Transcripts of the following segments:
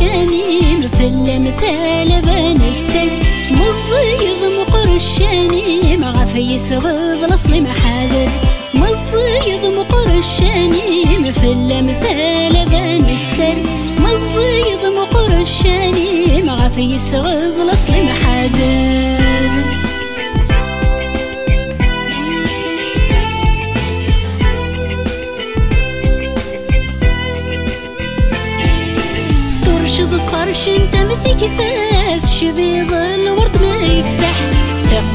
مقرشاني مثل مثال بان السد مصيد مقرشاني ما غاف يسرد الاصل محاذر مصيد مقرشاني مثل مثال بان السد مصيد مقرشاني ما غاف يسرد الاصل محاذر ترشد فرش انت مثل كفاف شبيض الورد ما يفتح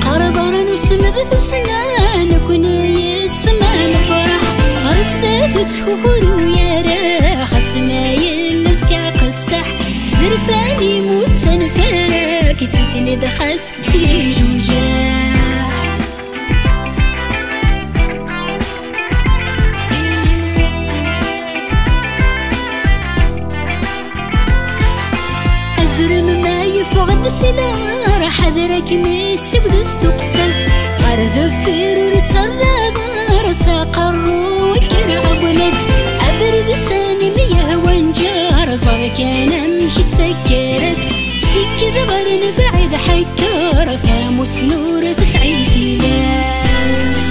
قرضان وسمذ وسنان كوني السمان فرح غرس دافت خخور ويا راح سمايل لزكع قسح زرفاني موت سنفاك سيفني دخس سي جوجاح أزرم ما يفغد السنار حذرك ميسي بدست قصص غير ذفير ورتسرى راسا قرو وكرع ونس عبر بساني مياه وانجار صار كان امشي تفكرس سكي ذبر نبعد حكار ثاموس نور تسعي فيلاس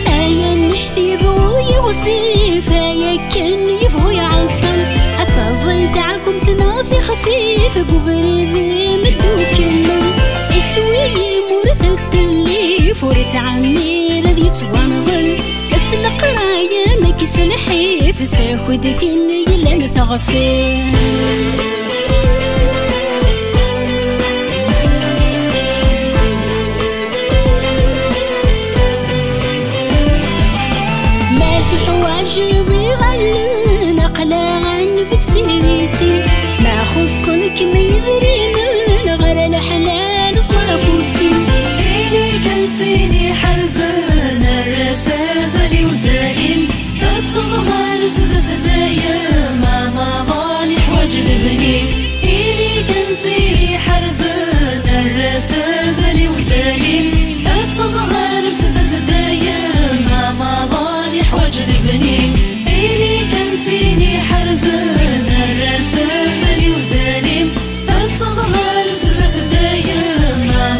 ايا نشتي بويا وصيفة يكن يبغو يعطل أتصل تعكم تناثي خفيف بغري ذي مدوك النوم اسوي مورث التليف ورث عمي ذي توانظل بس القراية مكس الحيف ساخد فيني لن ثغفين ما في حواج يضيغل نقلة عن بتسيريسي ما خصنك ما يدرين غير الحلال صافوسي إلي كنتيني حرزان الرسازة وزاين تتظهر زدت دايا ما ضالي حواج لبني إلي كنتيني حرزان الرسازة وزاين تتظهر زدت دايا ما ضالي حواج لبني إلي كنتيني حرزان الرسازة وزاين تتظهر زدت دايا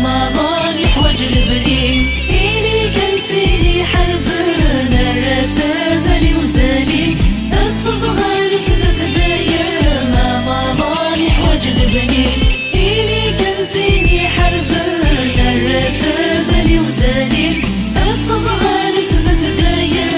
ما ضالي حواج لبني إلي كنتيني حرزان الرسازة وزاين تتظهر زدت دايا ما ضالي حواج لبني إلي كنتيني حرزان الرسازة وزاين تتظهر زدت دايا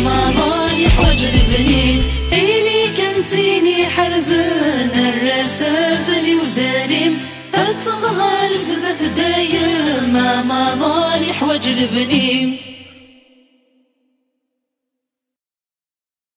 ما ضالي حواج لبني إلي كنتيني حرزان الرسازة وزاين تتظهر زدت دايا ما ضالي حواج لبني